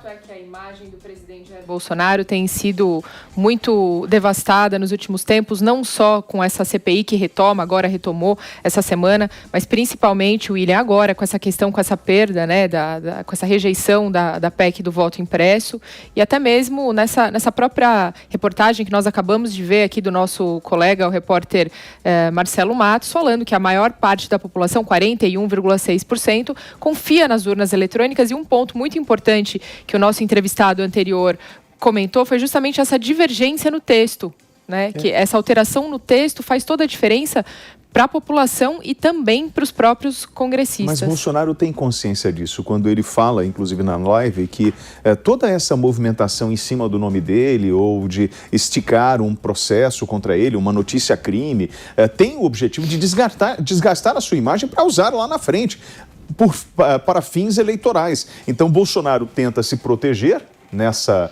fato é que a imagem do presidente Jair Bolsonaro tem sido muito devastada nos últimos tempos, não só com essa CPI que retomou essa semana, mas principalmente, William, agora com essa questão, com essa perda, né, com essa rejeição da PEC do voto impresso, e até mesmo nessa própria reportagem que nós acabamos de ver aqui do nosso colega, o repórter Marcelo Matos, falando que a maior parte da população, 41,6%, confia nas urnas eletrônicas, e um ponto muito importante que o nosso entrevistado anterior comentou foi justamente essa divergência no texto, né? Que essa alteração no texto faz toda a diferença para a população e também para os próprios congressistas. Mas Bolsonaro tem consciência disso, quando ele fala, inclusive na live, que toda essa movimentação em cima do nome dele ou de esticar um processo contra ele, uma notícia crime, tem o objetivo de desgastar a sua imagem para usar lá na frente, para fins eleitorais. Então Bolsonaro tenta se proteger nessa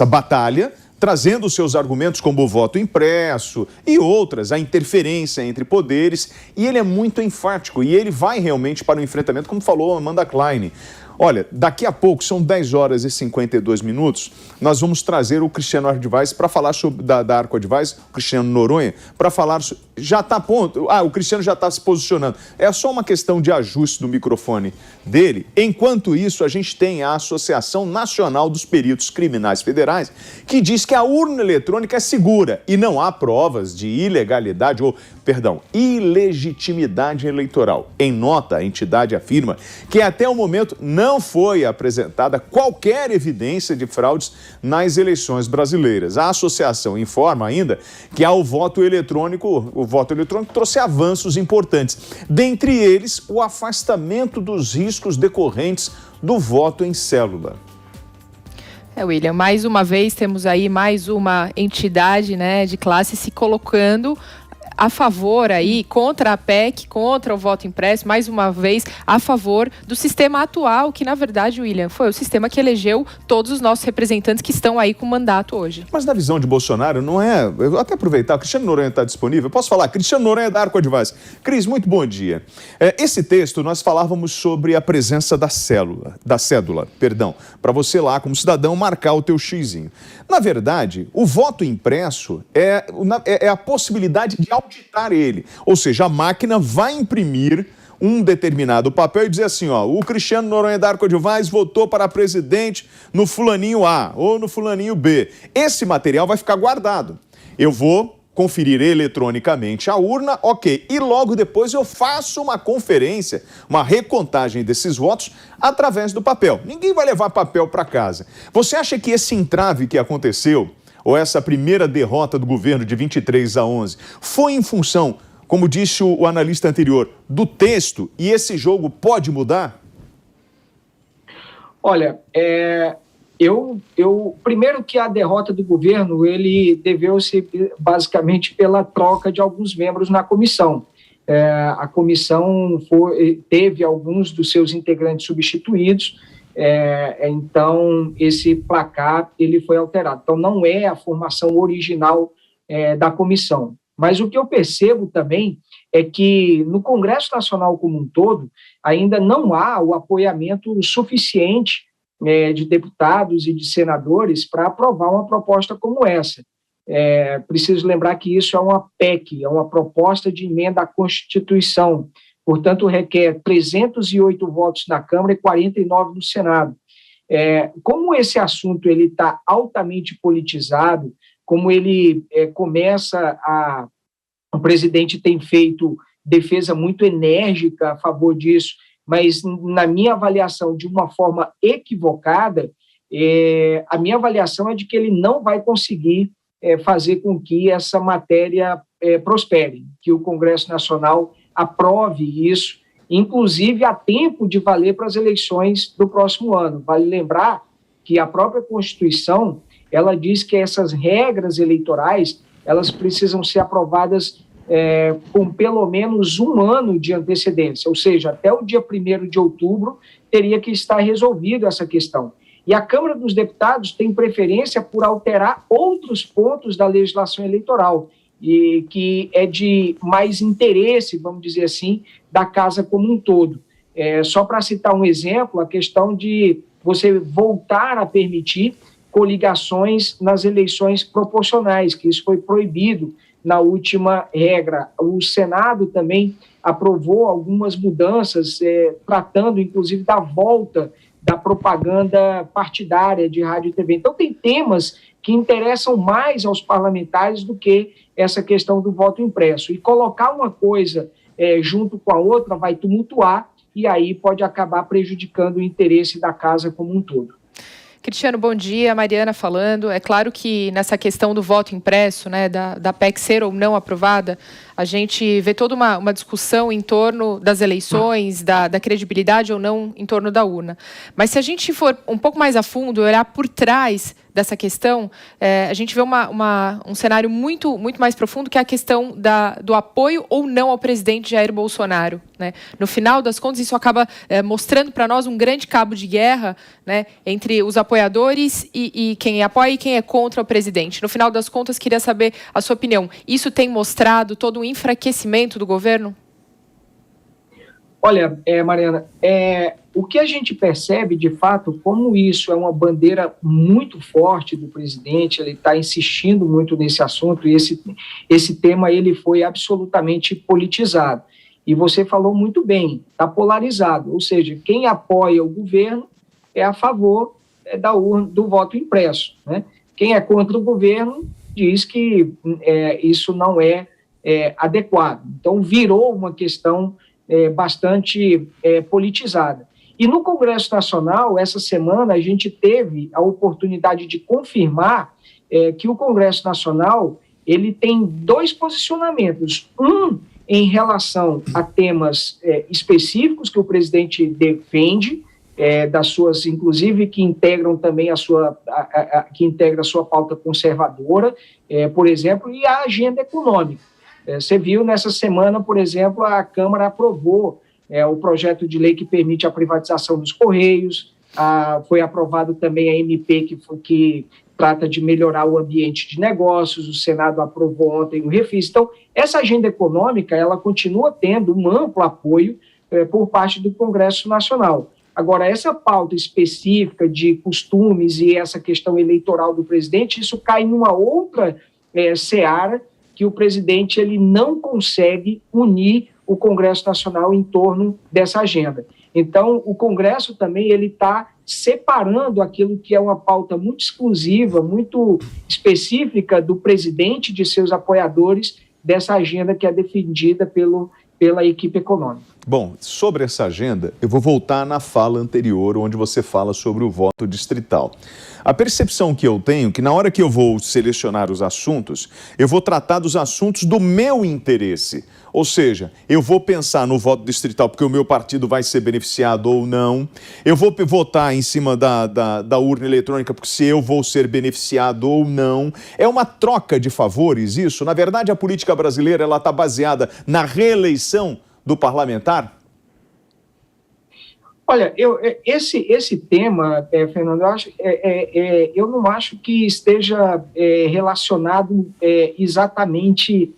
batalha, trazendo seus argumentos como o voto impresso e outras, a interferência entre poderes, e ele é muito enfático, e ele vai realmente para o enfrentamento, como falou Amanda Klein. Olha, daqui a pouco, são 10 horas e 52 minutos, nós vamos trazer o Cristiano Advice para falar sobre da Arco Advice, o Cristiano Noronha, para falar... Já está a ponto? O Cristiano já está se posicionando. É só uma questão de ajuste do microfone dele. Enquanto isso, a gente tem a Associação Nacional dos Peritos Criminais Federais, que diz que a urna eletrônica é segura e não há provas de ilegitimidade eleitoral. Em nota, a entidade afirma que até o momento não foi apresentada qualquer evidência de fraudes nas eleições brasileiras. A associação informa ainda que o voto eletrônico trouxe avanços importantes. Dentre eles, o afastamento dos riscos decorrentes do voto em célula. William, mais uma vez temos aí mais uma entidade, né, de classe se colocando a favor aí, contra a PEC, contra o voto impresso, mais uma vez a favor do sistema atual, que na verdade, William, foi o sistema que elegeu todos os nossos representantes que estão aí com mandato hoje. Mas na visão de Bolsonaro, não é... Eu vou até aproveitar, o Cristiano Noronha está disponível, posso falar? Cristiano Noronha da Arco Advice. Cris, muito bom dia. Esse texto, nós falávamos sobre a presença da cédula, para você lá, como cidadão, marcar o teu xizinho. Na verdade, o voto impresso é a possibilidade de auditar ele. Ou seja, a máquina vai imprimir um determinado papel e dizer assim, o Cristiano Noronha da Arco Advice votou para presidente no fulaninho A ou no fulaninho B. Esse material vai ficar guardado. Eu vou conferir eletronicamente a urna, ok. E logo depois eu faço uma conferência, uma recontagem desses votos através do papel. Ninguém vai levar papel para casa. Você acha que esse entrave que aconteceu, ou essa primeira derrota do governo de 23-11, foi em função, como disse o analista anterior, do texto, e esse jogo pode mudar? Olha, primeiro que a derrota do governo, ele deveu-se basicamente pela troca de alguns membros na comissão. A comissão teve alguns dos seus integrantes substituídos, então esse placar ele foi alterado. Então não é a formação original da comissão. Mas o que eu percebo também é que no Congresso Nacional como um todo ainda não há o apoiamento suficiente de deputados e de senadores para aprovar uma proposta como essa. Preciso lembrar que isso é uma PEC, é uma proposta de emenda à Constituição, portanto requer 308 votos na Câmara e 49 no Senado. Como esse assunto está altamente politizado, como ele o presidente tem feito defesa muito enérgica a favor disso, mas na minha avaliação de uma forma equivocada, a minha avaliação é de que ele não vai conseguir fazer com que essa matéria prospere, que o Congresso Nacional aprove isso, inclusive a tempo de valer para as eleições do próximo ano. Vale lembrar que a própria Constituição, ela diz que essas regras eleitorais, elas precisam ser aprovadas com pelo menos um ano de antecedência, ou seja, até o dia 1º de outubro teria que estar resolvida essa questão. E a Câmara dos Deputados tem preferência por alterar outros pontos da legislação eleitoral, e que é de mais interesse, vamos dizer assim, da Casa como um todo. Só para citar um exemplo, a questão de você voltar a permitir coligações nas eleições proporcionais, que isso foi proibido na última regra. O Senado também aprovou algumas mudanças, tratando inclusive da volta da propaganda partidária de rádio e TV. Então, tem temas que interessam mais aos parlamentares do que essa questão do voto impresso. E colocar uma coisa junto com a outra vai tumultuar e aí pode acabar prejudicando o interesse da casa como um todo. Cristiano, bom dia. Mariana falando. É claro que nessa questão do voto impresso, né, da PEC ser ou não aprovada, a gente vê toda uma discussão em torno das eleições, da credibilidade ou não em torno da urna. Mas se a gente for um pouco mais a fundo, olhar por trás dessa questão, a gente vê um cenário muito mais profundo, que é a questão do apoio ou não ao presidente Jair Bolsonaro, né? No final das contas, isso acaba mostrando para nós um grande cabo de guerra, né, entre os apoiadores e quem apoia e quem é contra o presidente. No final das contas, queria saber a sua opinião. Isso tem mostrado todo um enfraquecimento do governo? Olha, Mariana, o que a gente percebe, de fato, como isso é uma bandeira muito forte do presidente, ele está insistindo muito nesse assunto, e esse tema ele foi absolutamente politizado. E você falou muito bem, está polarizado, ou seja, quem apoia o governo é a favor do voto impresso, né? Quem é contra o governo diz que isso não é adequado. Então, virou uma questão bastante politizada. E no Congresso Nacional, essa semana, a gente teve a oportunidade de confirmar que o Congresso Nacional ele tem dois posicionamentos. Um em relação a temas específicos que o presidente defende, das suas, inclusive, que integram também que integra a sua pauta conservadora, por exemplo, e a agenda econômica. Você viu nessa semana, por exemplo, a Câmara aprovou o projeto de lei que permite a privatização dos Correios, foi aprovado também a MP que trata de melhorar o ambiente de negócios, o Senado aprovou ontem o refis. Então, essa agenda econômica, ela continua tendo um amplo apoio por parte do Congresso Nacional. Agora, essa pauta específica de costumes e essa questão eleitoral do presidente, isso cai numa outra seara que o presidente ele não consegue unir o Congresso Nacional em torno dessa agenda. Então, o Congresso também ele está separando aquilo que é uma pauta muito exclusiva, muito específica do presidente e de seus apoiadores dessa agenda que é defendida pela equipe econômica. Bom, sobre essa agenda, eu vou voltar na fala anterior, onde você fala sobre o voto distrital. A percepção que eu tenho é que na hora que eu vou selecionar os assuntos, eu vou tratar dos assuntos do meu interesse. Ou seja, eu vou pensar no voto distrital porque o meu partido vai ser beneficiado ou não. Eu vou votar em cima da urna eletrônica porque se eu vou ser beneficiado ou não. É uma troca de favores isso? Na verdade, a política brasileira ela está baseada na reeleição do parlamentar? Olha, esse tema, Fernando, eu não acho que esteja relacionado exatamente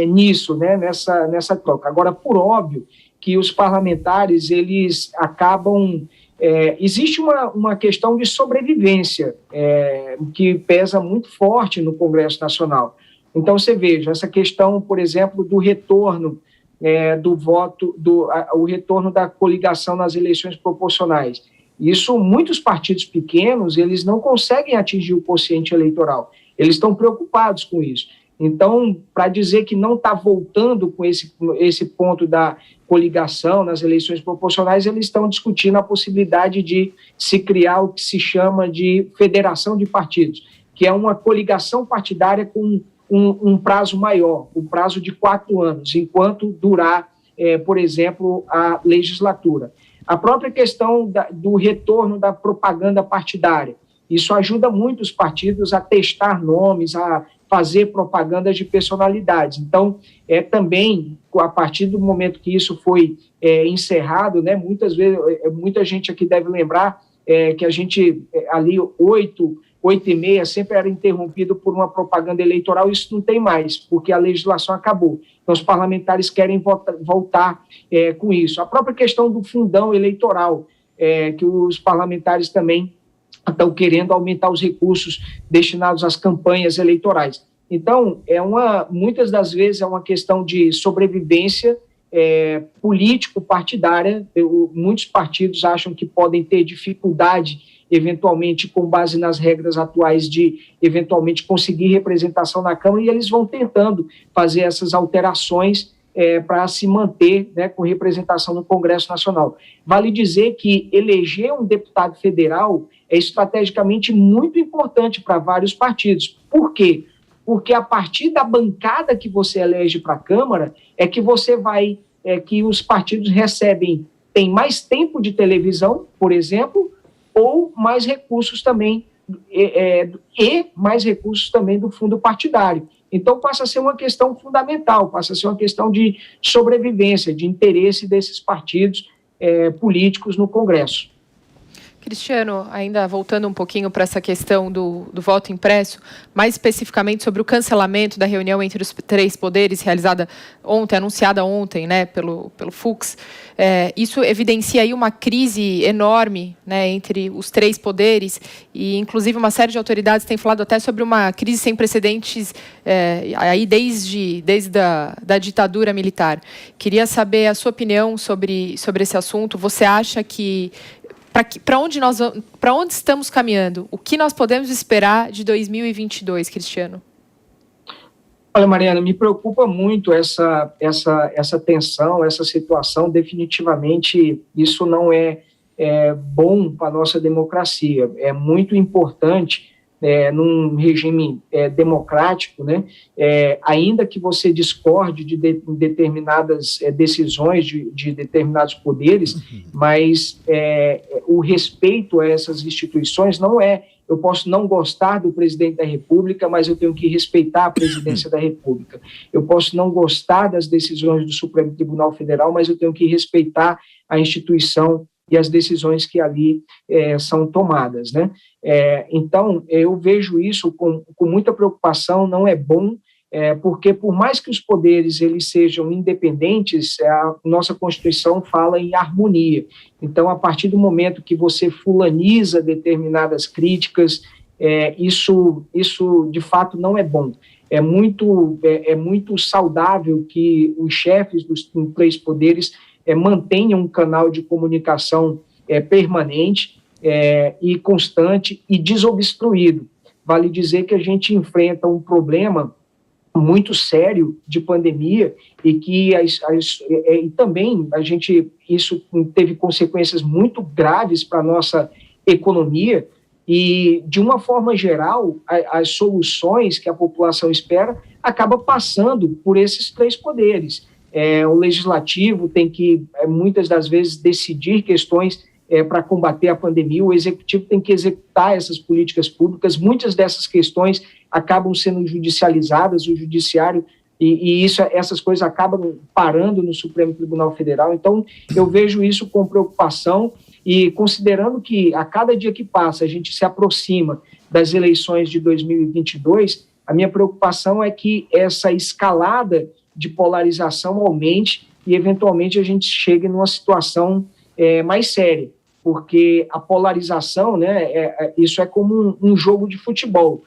nisso, né, nessa troca. Agora, por óbvio que os parlamentares, eles acabam... existe uma questão de sobrevivência que pesa muito forte no Congresso Nacional. Então, você veja, essa questão, por exemplo, do retorno do voto, o retorno da coligação nas eleições proporcionais. Isso, muitos partidos pequenos, eles não conseguem atingir o quociente eleitoral. Eles estão preocupados com isso. Então, para dizer que não está voltando com esse ponto da coligação nas eleições proporcionais, eles estão discutindo a possibilidade de se criar o que se chama de federação de partidos, que é uma coligação partidária com um prazo maior, um prazo de 4 anos, enquanto durar, por exemplo, a legislatura. A própria questão do retorno da propaganda partidária, isso ajuda muito os partidos a testar nomes, a fazer propagandas de personalidades. Então, também, a partir do momento que isso foi encerrado, né, muitas vezes, muita gente aqui deve lembrar que a gente, ali, 8h30, sempre era interrompido por uma propaganda eleitoral, isso não tem mais, porque a legislação acabou. Então, os parlamentares querem voltar com isso. A própria questão do fundão eleitoral, que os parlamentares também estão querendo aumentar os recursos destinados às campanhas eleitorais. Então, muitas das vezes é uma questão de sobrevivência político-partidária. Muitos partidos acham que podem ter dificuldade, eventualmente, com base nas regras atuais, de eventualmente conseguir representação na Câmara, e eles vão tentando fazer essas alterações para se manter, né, com representação no Congresso Nacional. Vale dizer que eleger um deputado federal é estrategicamente muito importante para vários partidos. Por quê? Porque a partir da bancada que você elege para a Câmara é que você que os partidos têm mais tempo de televisão, por exemplo, ou mais recursos também, mais recursos também do fundo partidário. Então, passa a ser uma questão fundamental, passa a ser uma questão de sobrevivência, de interesse desses partidos políticos no Congresso. Cristiano, ainda voltando um pouquinho para essa questão do voto impresso, mais especificamente sobre o cancelamento da reunião entre os três poderes realizada ontem, anunciada ontem, né, pelo Fux, isso evidencia aí uma crise enorme, né, entre os três poderes, e inclusive uma série de autoridades têm falado até sobre uma crise sem precedentes aí desde a ditadura militar. Queria saber a sua opinião sobre esse assunto. Você acha que para onde estamos caminhando? O que nós podemos esperar de 2022, Cristiano? Olha, Mariana, me preocupa muito essa tensão, essa situação. Definitivamente, isso não é bom para a nossa democracia. É muito importante, num regime democrático, né, ainda que você discorde de determinadas decisões de determinados poderes, mas o respeito a essas instituições não eu posso não gostar do presidente da República, mas eu tenho que respeitar a presidência da República. Eu posso não gostar das decisões do Supremo Tribunal Federal, mas eu tenho que respeitar a instituição e as decisões que ali são tomadas, né? Então, eu vejo isso com muita preocupação. Não é bom, porque por mais que os poderes eles sejam independentes, a nossa Constituição fala em harmonia. Então, a partir do momento que você fulaniza determinadas críticas, isso de fato não é bom. É muito saudável que os chefes dos três poderes mantenham um canal de comunicação permanente e constante e desobstruído. Vale dizer que a gente enfrenta um problema muito sério de pandemia e que e também isso teve consequências muito graves para a nossa economia, e de uma forma geral as soluções que a população espera acabam passando por esses três poderes. O legislativo tem que, muitas das vezes, decidir questões para combater a pandemia, o executivo tem que executar essas políticas públicas. Muitas dessas questões acabam sendo judicializadas, o judiciário, e essas coisas acabam parando no Supremo Tribunal Federal. Então, eu vejo isso com preocupação, e considerando que a cada dia que passa a gente se aproxima das eleições de 2022, a minha preocupação é que essa escalada de polarização aumente e, eventualmente, a gente chegue numa situação mais séria, porque a polarização, né, isso é como um jogo de futebol.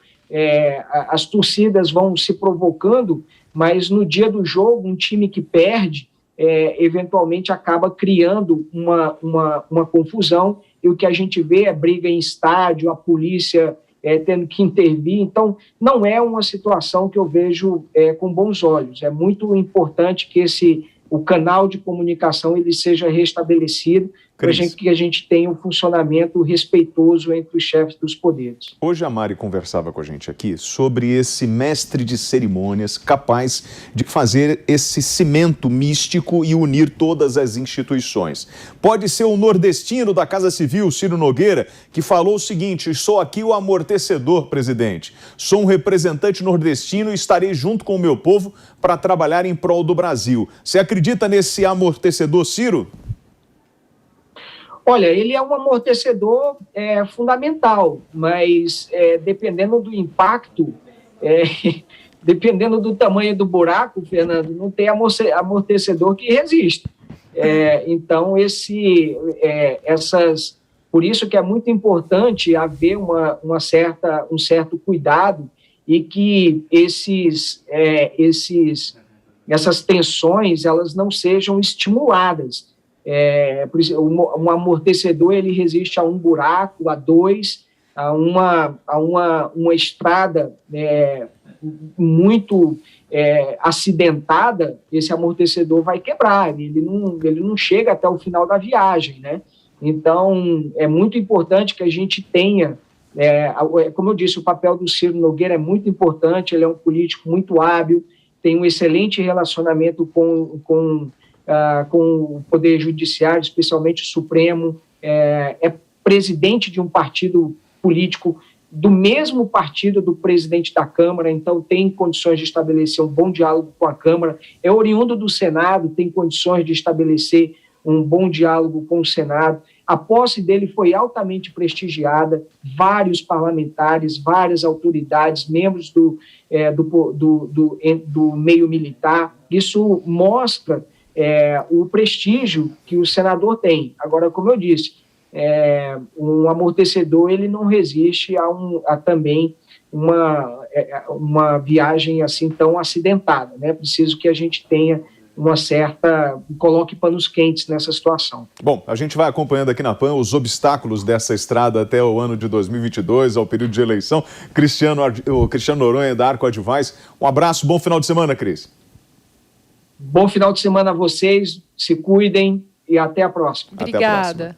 As torcidas vão se provocando, mas no dia do jogo, um time que perde, eventualmente acaba criando uma confusão, e o que a gente vê é briga em estádio, a polícia tendo que intervir. Então, não é uma situação que eu vejo com bons olhos. É muito importante que o canal de comunicação ele seja restabelecido, para que a gente tenha um funcionamento respeitoso entre os chefes dos poderes. Hoje a Mari conversava com a gente aqui sobre esse mestre de cerimônias capaz de fazer esse cimento místico e unir todas as instituições. Pode ser o nordestino da Casa Civil, Ciro Nogueira, que falou o seguinte: sou aqui o amortecedor, presidente. Sou um representante nordestino e estarei junto com o meu povo para trabalhar em prol do Brasil. Você acredita nesse amortecedor, Ciro? Olha, ele é um amortecedor fundamental, mas dependendo do impacto, dependendo do tamanho do buraco, Fernando, não tem amortecedor que resista. Então, por isso que é muito importante haver um certo cuidado e que essas tensões elas não sejam estimuladas. Por isso, um amortecedor ele resiste a um buraco, a dois, a uma estrada muito acidentada. Esse amortecedor vai quebrar, ele não chega até o final da viagem, né? Então, é muito importante que a gente tenha, como eu disse, o papel do Ciro Nogueira é muito importante, ele é um político muito hábil, tem um excelente relacionamento com o Poder Judiciário, especialmente o Supremo, é presidente de um partido político do mesmo partido do presidente da Câmara, então tem condições de estabelecer um bom diálogo com a Câmara, é oriundo do Senado, tem condições de estabelecer um bom diálogo com o Senado. A posse dele foi altamente prestigiada, vários parlamentares, várias autoridades, membros do meio militar. Isso mostra o prestígio que o senador tem. Agora, como eu disse, um amortecedor ele não resiste a também uma viagem assim tão acidentada, né? Preciso que a gente tenha coloque panos quentes nessa situação. Bom, a gente vai acompanhando aqui na PAN os obstáculos dessa estrada até o ano de 2022, ao período de eleição. O Cristiano Noronha, da Arco Advice. Um abraço, bom final de semana, Cris. Bom final de semana a vocês, se cuidem e até a próxima. Obrigada.